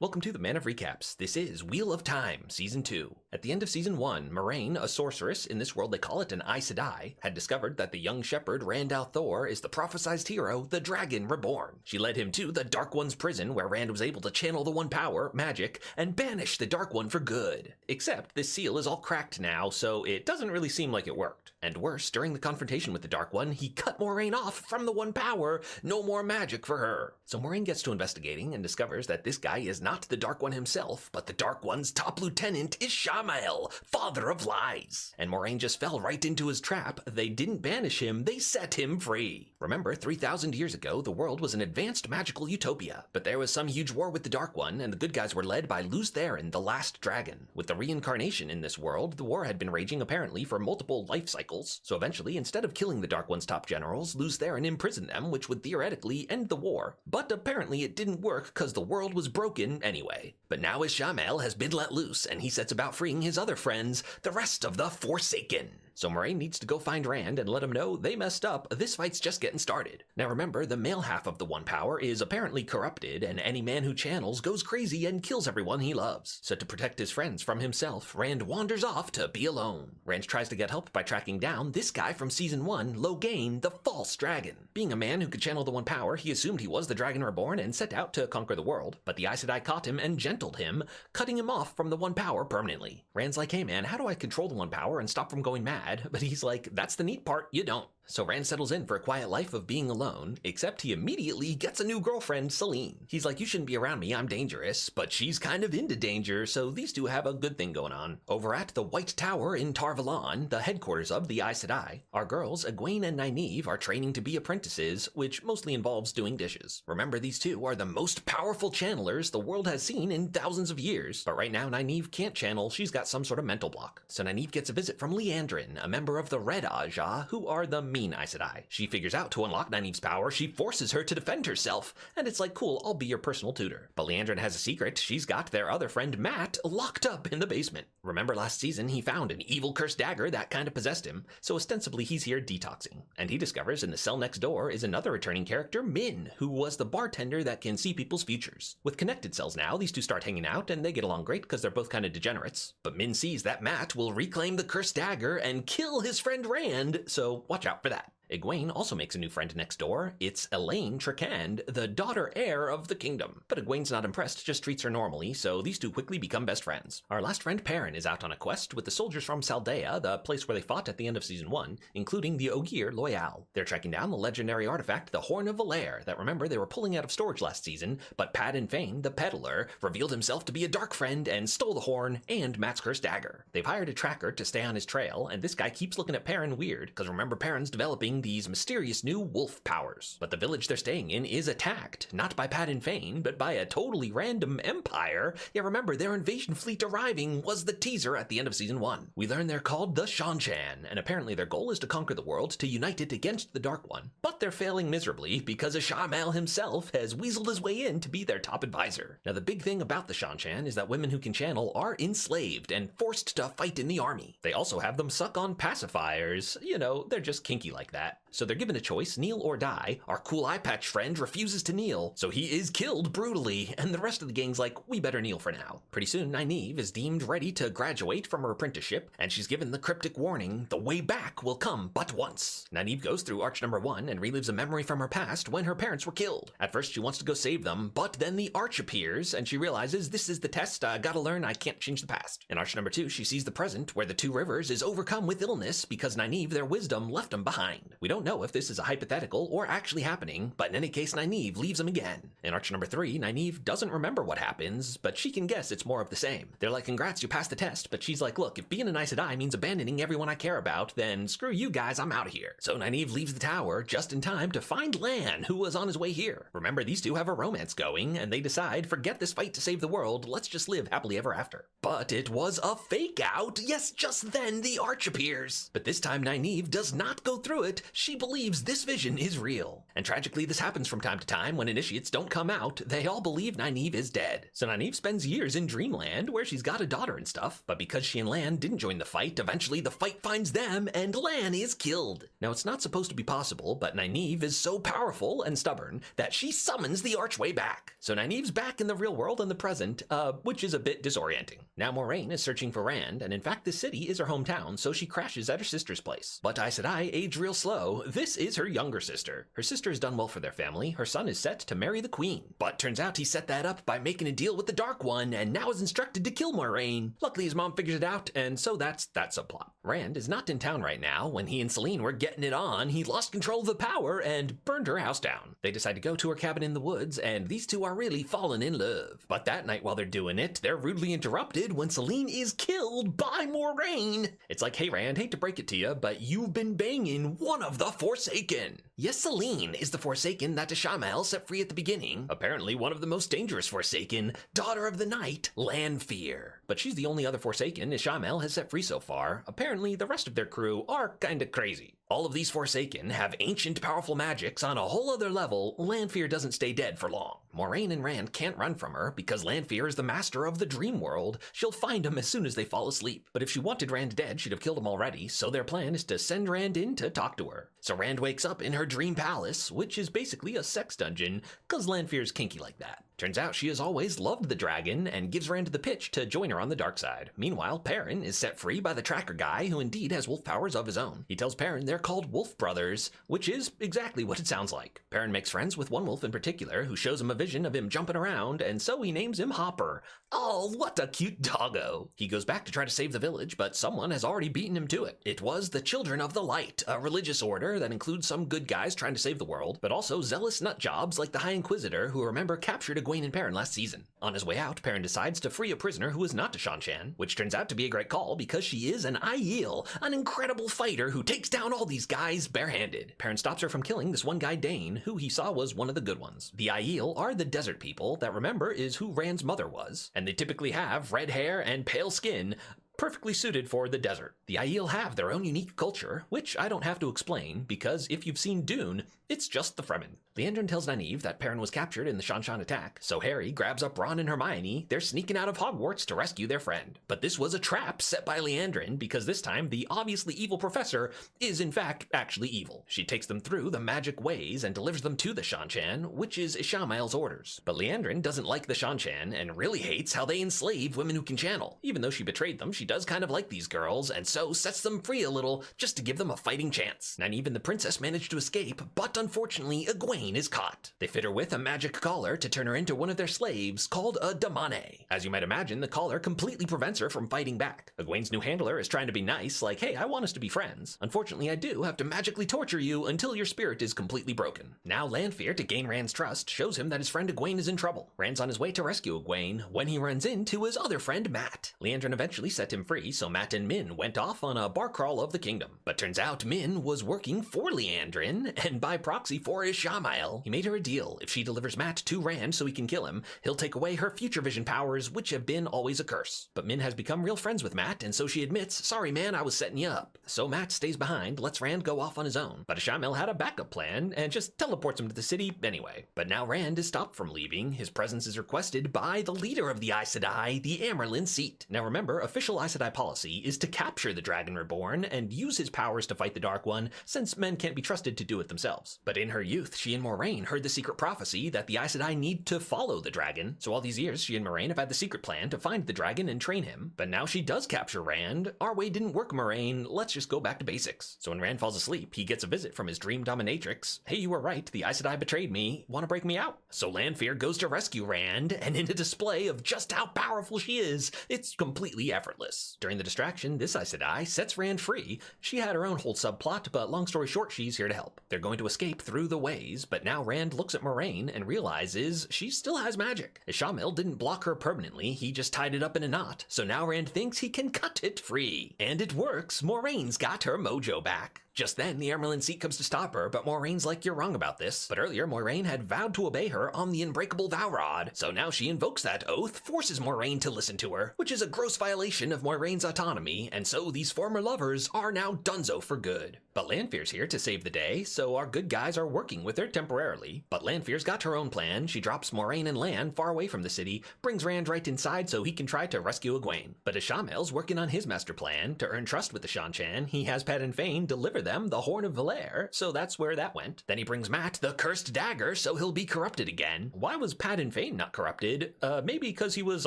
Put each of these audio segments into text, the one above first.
Welcome to the Man of Recaps. This is Wheel of Time, Season 2. At the end of Season 1, Moiraine, a sorceress, in this world they call it an Aes Sedai, had discovered that the young shepherd Rand al'Thor is the prophesized hero, the Dragon Reborn. She led him to the Dark One's prison, where Rand was able to channel the One Power, magic, and banish the Dark One for good. Except this seal is all cracked now, so it doesn't really seem like it worked. And worse, during the confrontation with the Dark One, he cut Moiraine off from the One Power. No more magic for her. So Moiraine gets to investigating and discovers that this guy is not the Dark One himself, but the Dark One's top lieutenant, Ishamael, father of lies. And Moiraine just fell right into his trap. They didn't banish him, they set him free. Remember, 3,000 years ago, the world was an advanced magical utopia. But there was some huge war with the Dark One, and the good guys were led by Lews Therin, the last dragon. With the reincarnation in this world, the war had been raging apparently for multiple life cycles. So eventually, instead of killing the Dark One's top generals, Lews Therin imprisoned them, which would theoretically end the war. But apparently it didn't work because the world was broken anyway. But now Ishamael has been let loose, and he sets about freeing his other friends, the rest of the Forsaken. So Moiraine needs to go find Rand and let him know they messed up, this fight's just getting started. Now remember, the male half of the One Power is apparently corrupted, and any man who channels goes crazy and kills everyone he loves. So to protect his friends from himself, Rand wanders off to be alone. Rand tries to get help by tracking down this guy from Season 1, Logain, the False Dragon. Being a man who could channel the One Power, he assumed he was the Dragon Reborn and set out to conquer the world, but the Aes Sedai caught him and gentled him, cutting him off from the One Power permanently. Rand's like, hey man, how do I control the One Power and stop from going mad? But he's like, that's the neat part, you don't. So Rand settles in for a quiet life of being alone, except he immediately gets a new girlfriend, Selene. He's like, you shouldn't be around me, I'm dangerous, but she's kind of into danger, so these two have a good thing going on. Over at the White Tower in Tar Valon, the headquarters of the Aes Sedai, our girls, Egwene and Nynaeve, are training to be apprentices, which mostly involves doing dishes. Remember, these two are the most powerful channelers the world has seen in thousands of years, but right now Nynaeve can't channel, she's got some sort of mental block. So Nynaeve gets a visit from Liandrin, a member of the Red Aja, who are the mean Aes Sedai. She figures out to unlock Nynaeve's power, she forces her to defend herself, and it's like, cool, I'll be your personal tutor. But Liandrin has a secret, she's got their other friend Mat locked up in the basement. Remember last season he found an evil cursed dagger that kind of possessed him, so ostensibly he's here detoxing. And he discovers in the cell next door is another returning character, Min, who was the bartender that can see people's futures. With connected cells now, these two start hanging out and they get along great because they're both kind of degenerates. But Min sees that Mat will reclaim the cursed dagger and kill his friend Rand, so watch out for that. Egwene also makes a new friend next door. It's Elaine Trakand, the daughter heir of the kingdom. But Egwene's not impressed, just treats her normally, so these two quickly become best friends. Our last friend Perrin is out on a quest with the soldiers from Saldea, the place where they fought at the end of Season 1, including the Ogier Loyal. They're tracking down the legendary artifact, the Horn of Valair, that remember they were pulling out of storage last season, but Padan Fain, the peddler, revealed himself to be a dark friend and stole the horn and Mat's cursed dagger. They've hired a tracker to stay on his trail, and this guy keeps looking at Perrin weird, because remember Perrin's developing these mysterious new wolf powers. But the village they're staying in is attacked, not by Padan Fain, but by a totally random empire. Yeah, remember, their invasion fleet arriving was the teaser at the end of Season 1. We learn they're called the Seanchan, and apparently their goal is to conquer the world, to unite it against the Dark One. But they're failing miserably because Ishamael himself has weaseled his way in to be their top advisor. Now the big thing about the Seanchan is that women who can channel are enslaved and forced to fight in the army. They also have them suck on pacifiers. You know, they're just kinky like that. So they're given a choice, kneel or die. Our cool eye patch friend refuses to kneel, so he is killed brutally, and the rest of the gang's like, we better kneel for now. Pretty soon, Nynaeve is deemed ready to graduate from her apprenticeship, and she's given the cryptic warning, the way back will come but once. Nynaeve goes through Arch number 1 and relives a memory from her past when her parents were killed. At first, she wants to go save them, but then the Arch appears, and she realizes this is the test, I gotta learn, I can't change the past. In Arch number 2, she sees the present, where the Two Rivers is overcome with illness because Nynaeve, their wisdom, left them behind. We don't know if this is a hypothetical or actually happening, but in any case, Nynaeve leaves him again. In Arch number 3, Nynaeve doesn't remember what happens, but she can guess it's more of the same. They're like, congrats, you passed the test, but she's like, look, if being an Aes Sedai means abandoning everyone I care about, then screw you guys, I'm out of here. So Nynaeve leaves the tower just in time to find Lan, who was on his way here. Remember, these two have a romance going, and they decide, forget this fight to save the world, let's just live happily ever after. But it was a fake out. Yes, just then the Arch appears. But this time Nynaeve does not go through it, she believes this vision is real. And tragically, this happens from time to time when initiates don't come out. They all believe Nynaeve is dead. So Nynaeve spends years in Dreamland, where she's got a daughter and stuff, but because she and Lan didn't join the fight, eventually the fight finds them, and Lan is killed. Now, it's not supposed to be possible, but Nynaeve is so powerful and stubborn that she summons the Archway back. So Nynaeve's back in the real world in the present, which is a bit disorienting. Now Moiraine is searching for Rand, and in fact this city is her hometown, so she crashes at her sister's place. But Aes Sedai age real slow. This is her younger sister. Her sister has done well for their family. Her son is set to marry the queen. But turns out he set that up by making a deal with the Dark One, and now is instructed to kill Moiraine. Luckily his mom figures it out, and so that's that subplot. Rand is not in town right now. When he and Selene were getting it on, he lost control of the power and burned her house down. They decide to go to her cabin in the woods, and these two are really falling in love. But that night while they're doing it, they're rudely interrupted when Selene is killed by Moiraine. It's like, hey Rand, hate to break it to you, but you've been banging one of the Forsaken. Yes, Selene is the Forsaken that Ishamael set free at the beginning. Apparently one of the most dangerous Forsaken, daughter of the night, Lanfear. But she's the only other Forsaken Ishamael has set free so far. Apparently the rest of their crew are kinda crazy. All of these Forsaken have ancient powerful magics on a whole other level. Lanfear doesn't stay dead for long. Moiraine and Rand can't run from her because Lanfear is the master of the dream world. She'll find him as soon as they fall asleep. But if she wanted Rand dead, she'd have killed him already, so their plan is to send Rand in to talk to her. So Rand wakes up in her dream palace, which is basically a sex dungeon, cause Lanfear's kinky like that. Turns out she has always loved the dragon and gives Rand the pitch to join her on the dark side. Meanwhile, Perrin is set free by the tracker guy who indeed has wolf powers of his own. He tells Perrin they're called Wolf Brothers, which is exactly what it sounds like. Perrin makes friends with one wolf in particular who shows him a vision of him jumping around, and so he names him Hopper. Oh, what a cute doggo. He goes back to try to save the village, but someone has already beaten him to it. It was the Children of the Light, a religious order that includes some good guys trying to save the world, but also zealous nutjobs like the High Inquisitor who remember captured Egwene and Perrin last season. On his way out, Perrin decides to free a prisoner who is not a Seanchan, which turns out to be a great call because she is an Aiel, an incredible fighter who takes down all these guys barehanded. Perrin stops her from killing this one guy Dane, who he saw was one of the good ones. The Aiel are the desert people that, remember, is who Rand's mother was, and they typically have red hair and pale skin, perfectly suited for the desert. The Aiel have their own unique culture, which I don't have to explain, because if you've seen Dune, it's just the Fremen. Liandrin tells Nynaeve that Perrin was captured in the Seanchan attack, so Harry grabs up Ron and Hermione. They're sneaking out of Hogwarts to rescue their friend. But this was a trap set by Liandrin, because this time the obviously evil professor is in fact actually evil. She takes them through the magic ways and delivers them to the Seanchan, which is Ishamael's orders. But Liandrin doesn't like the Seanchan and really hates how they enslave women who can channel. Even though she betrayed them, she does kind of like these girls, and so sets them free a little just to give them a fighting chance. Nynaeve and the princess manage to escape, but unfortunately Egwene is caught. They fit her with a magic collar to turn her into one of their slaves called a damane. As you might imagine, the collar completely prevents her from fighting back. Egwene's new handler is trying to be nice, like, hey, I want us to be friends. Unfortunately, I do have to magically torture you until your spirit is completely broken. Now Lanfear, to gain Rand's trust, shows him that his friend Egwene is in trouble. Rand's on his way to rescue Egwene when he runs into his other friend Mat. Liandrin eventually set him free, so Mat and Min went off on a bar crawl of the kingdom. But turns out Min was working for Liandrin, and by proxy for Ishamael. He made her a deal. If she delivers Mat to Rand so he can kill him, he'll take away her future vision powers, which have been always a curse. But Min has become real friends with Mat, and so she admits, sorry man, I was setting you up. So Mat stays behind, lets Rand go off on his own. But Ishamael had a backup plan, and just teleports him to the city anyway. But now Rand is stopped from leaving. His presence is requested by the leader of the Aes Sedai, the Amyrlin seat. Now remember, official Aes Sedai policy is to capture the Dragon Reborn and use his powers to fight the Dark One, since men can't be trusted to do it themselves. But in her youth, she and Moiraine heard the secret prophecy that the Aes Sedai need to follow the dragon, so all these years she and Moiraine have had the secret plan to find the dragon and train him. But now she does capture Rand. Our way didn't work, Moiraine. Let's just go back to basics. So when Rand falls asleep, he gets a visit from his dream dominatrix. Hey, you were right, the Aes Sedai betrayed me. Want to break me out? So Lanfear goes to rescue Rand, and in a display of just how powerful she is, it's completely effortless. During the distraction, this Aes Sedai sets Rand free. She had her own whole subplot, but long story short, she's here to help. They're going to escape through the ways, but now Rand looks at Moiraine and realizes she still has magic. Ishamael didn't block her permanently, he just tied it up in a knot, so now Rand thinks he can cut it free. And it works, Moraine's got her mojo back. Just then, the Emerald seat comes to stop her, but Moraine's like, you're wrong about this. But earlier, Moiraine had vowed to obey her on the unbreakable vow rod, so now she invokes that oath, forces Moiraine to listen to her, which is a gross violation of Moiraine's autonomy, and so these former lovers are now donezo for good. But Lanfear's here to save the day, so our good guys are working with her temporarily. But Lanfear's got her own plan. She drops Moiraine and Lan far away from the city, brings Rand right inside so he can try to rescue Egwene. But Ishamael's working on his master plan. To earn trust with the Seanchan, he has Perrin deliver them the Horn of Valere, so that's where that went. Then he brings Mat the cursed dagger, so he'll be corrupted again. Why was Perrin not corrupted? Maybe because he was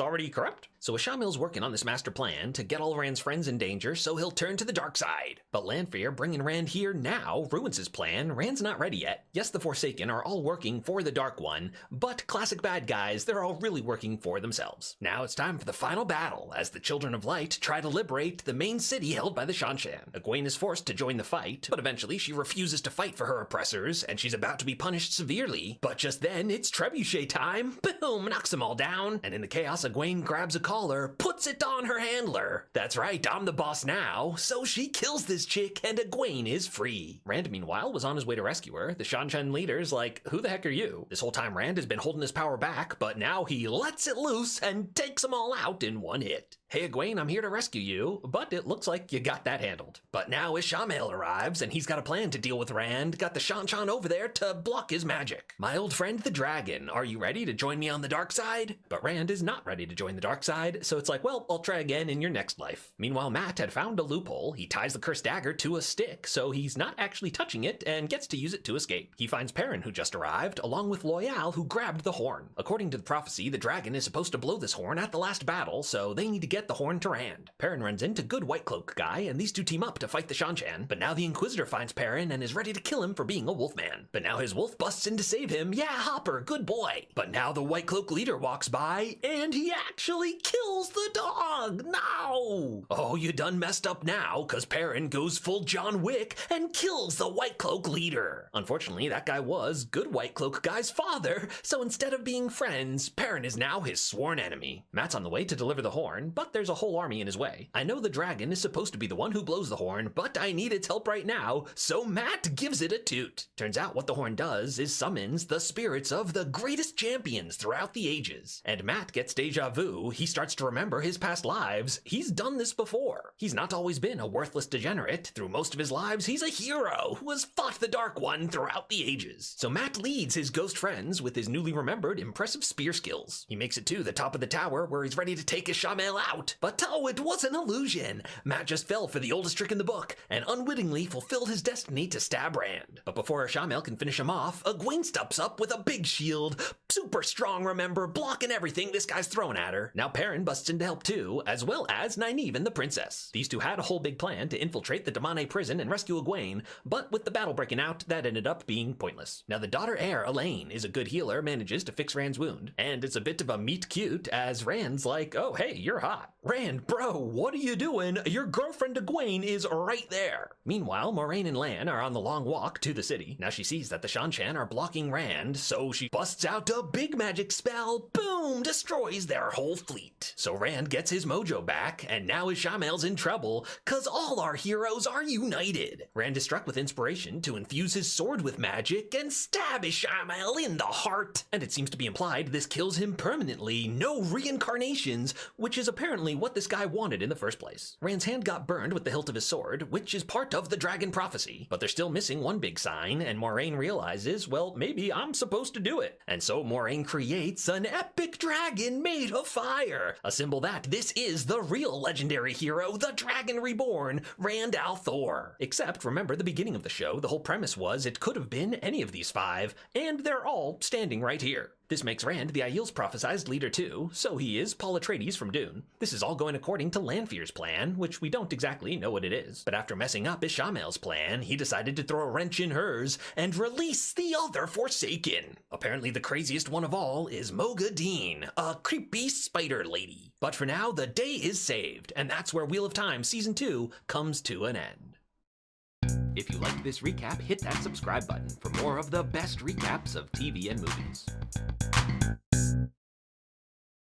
already corrupt? So Ishamael's working on this master plan to get all Rand's friends in danger, so he'll turn to the dark side. But Lanfear bringing Rand here now ruins his plan. Rand's not ready yet. Yes, the Forsaken are all working for the Dark One, but classic bad guys, they're all really working for themselves. Now it's time for the final battle, as the Children of Light try to liberate the main city held by the Seanchan. Egwene is forced to join the fight, but eventually she refuses to fight for her oppressors, and she's about to be punished severely. But just then, it's trebuchet time. Boom, knocks them all down, and in the chaos, Egwene grabs a collar, puts it on her handler. That's right, I'm the boss now. So she kills this chick, and Egwene is free. Rand, meanwhile, was on his way to rescue her. The Seanchan leader's like, who the heck are you? This whole time Rand has been holding his power back, but now he lets it loose and takes them all out in one hit. Hey Egwene, I'm here to rescue you, but it looks like you got that handled. But now Ishamael arrives, and he's got a plan to deal with Rand, got the Seanchan over there to block his magic. My old friend the dragon, are you ready to join me on the dark side? But Rand is not ready to join the dark side, so it's like, well, I'll try again in your next life. Meanwhile, Mat had found a loophole. He ties the cursed dagger to a stick, so he's not actually touching it and gets to use it to escape. He finds Perrin, who just arrived, along with Loyal, who grabbed the horn. According to the prophecy, the dragon is supposed to blow this horn at the last battle, so they need to get the horn to Rand. Perrin runs into good White Cloak guy, and these two team up to fight the Seanchan, but now the Inquisitor finds Perrin and is ready to kill him for being a wolfman. But now his wolf busts in to save him. Yeah, Hopper, good boy. But now the White Cloak leader walks by, and he actually kills the dog. No! Oh, you done messed up now, cause Perrin goes full John Wick and kills the White Cloak leader. Unfortunately, that guy was good White Cloak guy's father, so instead of being friends, Perrin is now his sworn enemy. Mat's on the way to deliver the horn, but there's a whole army in his way. I know the dragon is supposed to be the one who blows the horn, but I need its help right now, so Mat gives it a toot. Turns out what the horn does is summons the spirits of the greatest champions throughout the ages. And Mat gets deja vu. He starts to remember his past lives. He's done this before. He's not always been a worthless degenerate. Through most of his lives, he's a hero who has fought the Dark One throughout the ages. So Mat leads his ghost friends with his newly remembered impressive spear skills. He makes it to the top of the tower where he's ready to take Ishamael out. But oh, it was an illusion. Mat just fell for the oldest trick in the book and unwittingly fulfilled his destiny to stab Rand. But before Ishamael can finish him off, Egwene steps up with a big shield. Super strong, remember, blocking everything this guy's throwing at her. Now Perrin busts in to help too, as well as Nynaeve and the princess. These two had a whole big plan to infiltrate the Damane prison and rescue Egwene, but with the battle breaking out, that ended up being pointless. Now the daughter heir, Elaine, is a good healer, manages to fix Rand's wound, and it's a bit of a meet cute as Rand's like, oh hey, you're hot. Rand, bro, what are you doing? Your girlfriend Egwene is right there. Meanwhile, Moiraine and Lan are on the long walk to the city. Now she sees that the Seanchan are blocking Rand, so she busts out a big magic spell. Boom! Destroys their whole fleet. So Rand gets his mojo back, and now Ishamael's in trouble, cause all our heroes are united. Rand is struck with inspiration to infuse his sword with magic and stab Ishamael in the heart. And it seems to be implied this kills him permanently. No reincarnations, which is apparently what this guy wanted in the first place. Rand's hand got burned with the hilt of his sword, which is part of the dragon prophecy, but they're still missing one big sign, and Moiraine realizes, well, maybe I'm supposed to do it. And so Moiraine creates an epic dragon made of fire, a symbol that this is the real legendary hero, the dragon reborn, Rand al'Thor. Except, remember the beginning of the show, the whole premise was it could have been any of these five, and they're all standing right here. This makes Rand the Aiel's prophesized leader too, so he is Paul Atreides from Dune. This is all going according to Lanfear's plan, which we don't exactly know what it is. But after messing up Ishamael's plan, he decided to throw a wrench in hers and release the other Forsaken. Apparently the craziest one of all is Mogadeen, a creepy spider lady. But for now, the day is saved, and that's where Wheel of Time Season 2 comes to an end. If you liked this recap, hit that subscribe button for more of the best recaps of TV and movies.